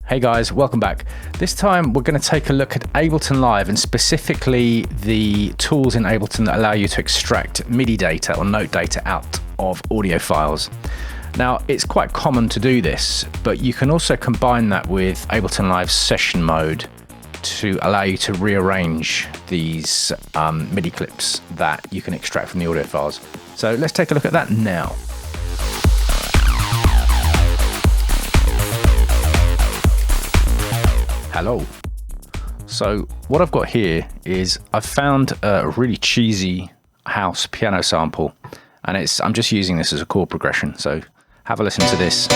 Hey guys, welcome back. This time we're going to take a look at Ableton Live, and specifically the tools in Ableton that allow you to extract MIDI data or note data out of audio files. Now, it's quite common to do this, but you can also combine that with Ableton Live session mode to allow you to rearrange these MIDI clips that you can extract from the audio files. So let's take a look at that now. Hello. So what I've got here is I've found a really cheesy house piano sample, and I'm just using this as a chord progression. So have a listen to this.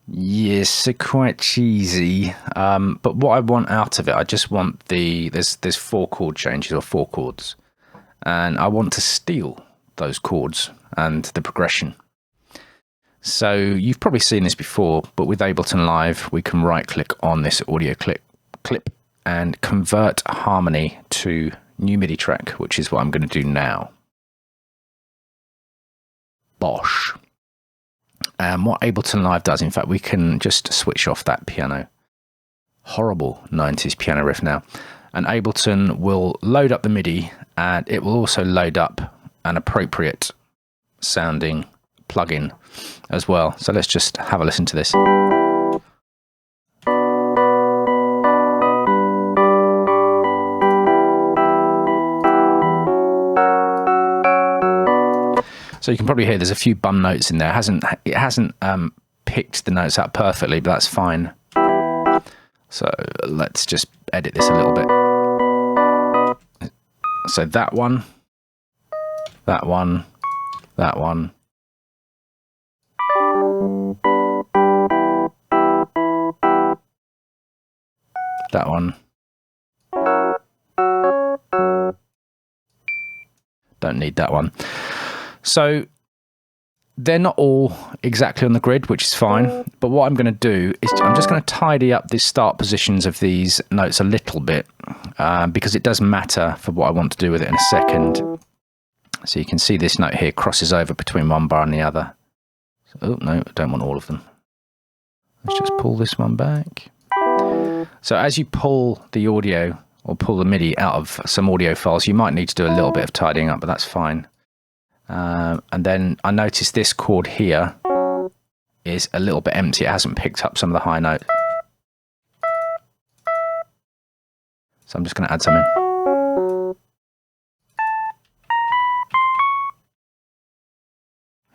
Yes, so quite cheesy, but what I want out of it, I just want there's 4 chord changes or 4 chords, and I want to steal those chords and the progression. So you've probably seen this before, but with Ableton Live we can right click on this audio clip and convert harmony to new MIDI track, which is what I'm going to do now. Bosh. And what Ableton Live does, in fact, we can just switch off that piano. Horrible 90s piano riff now. And Ableton will load up the MIDI, and it will also load up an appropriate sounding plugin as well. So let's just have a listen to this. So you can probably hear there's a few bum notes in there. It hasn't picked the notes out perfectly, but that's fine. So let's just edit this a little bit. So that one, that one, that one. That one. Don't need that one. So they're not all exactly on the grid, which is fine. But what I'm going to do is I'm just going to tidy up the start positions of these notes a little bit, because it does matter for what I want to do with it in a second. So you can see this note here crosses over between one bar and the other. So, oh, no, I don't want all of them. Let's just pull this one back. So as you pull the audio or pull the MIDI out of some audio files, you might need to do a little bit of tidying up, but that's fine. And then I notice this chord here is a little bit empty. It hasn't picked up some of the high note. So I'm just going to add some in.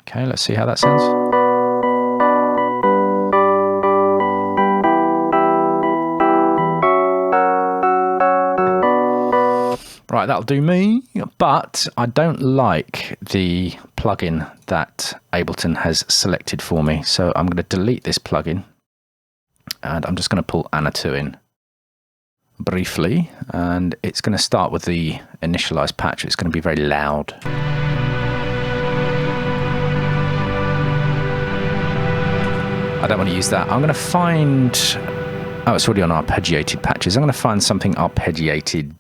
Okay, let's see how that sounds. Right, that'll do me, but I don't like the plugin that Ableton has selected for me. So I'm going to delete this plugin, and I'm just going to pull Anna 2 in briefly, and it's going to start with the initialized patch. It's going to be very loud. I don't want to use that. I'm going to find... Oh, it's already on arpeggiated patches. I'm going to find something arpeggiated.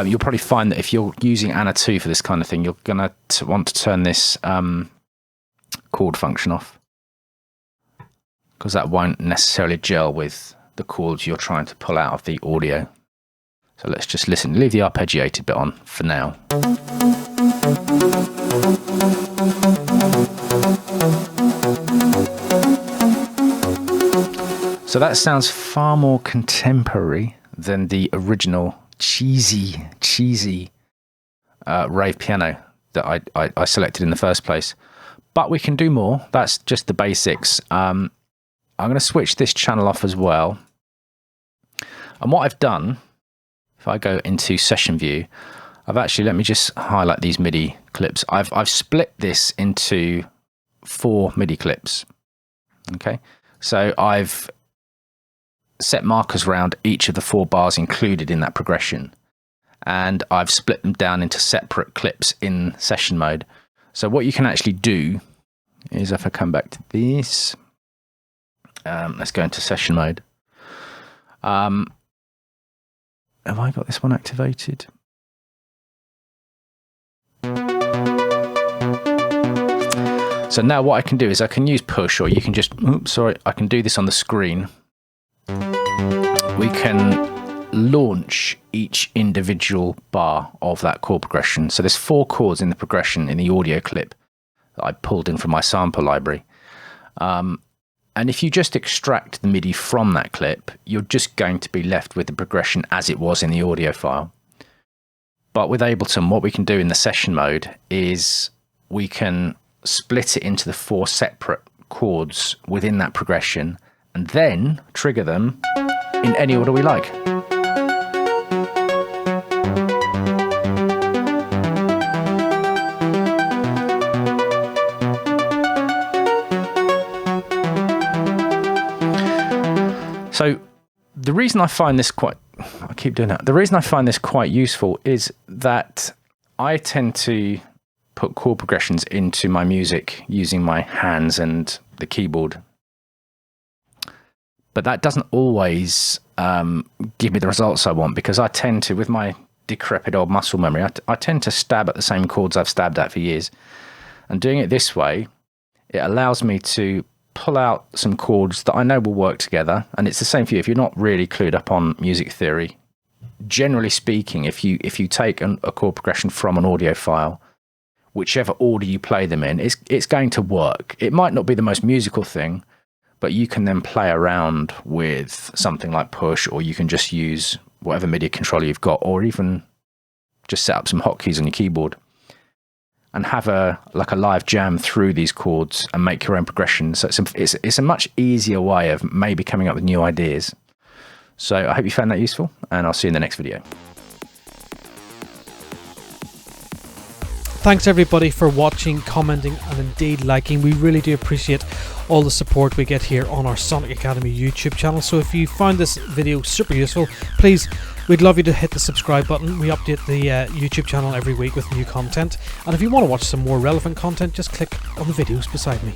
You'll probably find that if you're using Anna 2 for this kind of thing, you're going to want to turn this chord function off, because that won't necessarily gel with the chords you're trying to pull out of the audio. So let's just listen. Leave the arpeggiated bit on for now. So that sounds far more contemporary than the original cheesy rave piano that I selected in the first place. But we can do more. That's just the basics. I'm going to switch this channel off as well. And what I've done, if I go into session view, I've actually, let me just highlight these MIDI clips. I've split this into 4 MIDI clips. Okay, so I've set markers around each of the 4 bars included in that progression, and I've split them down into separate clips in session mode. So what you can actually do is, if I come back to this, let's go into session mode. Have I got this one activated? So now what I can do is I can use push, or you can just, I can do this on the screen. We can launch each individual bar of that chord progression. So there's 4 chords in the progression in the audio clip that I pulled in from my sample library. And if you just extract the MIDI from that clip, you're just going to be left with the progression as it was in the audio file. But with Ableton, what we can do in the session mode is we can split it into the 4 separate chords within that progression and then trigger them in any order we like. So the reason I find this quite useful is that I tend to put chord progressions into my music using my hands and the keyboard. But that doesn't always give me the results I want, because I tend to, with my decrepit old muscle memory, I tend to stab at the same chords I've stabbed at for years. And doing it this way, it allows me to pull out some chords that I know will work together. And it's the same for you if you're not really clued up on music theory. Generally speaking, if you take a chord progression from an audio file, whichever order you play them in, it's going to work. It might not be the most musical thing, but you can then play around with something like push, or you can just use whatever MIDI controller you've got, or even just set up some hotkeys on your keyboard and have a live jam through these chords and make your own progression. So it's a much easier way of maybe coming up with new ideas. So I hope you found that useful, and I'll see you in the next video. Thanks everybody for watching, commenting, and indeed liking. We really do appreciate all the support we get here on our Sonic Academy YouTube channel. So if you found this video super useful, please, we'd love you to hit the subscribe button. We update the YouTube channel every week with new content. And if you want to watch some more relevant content, just click on the videos beside me.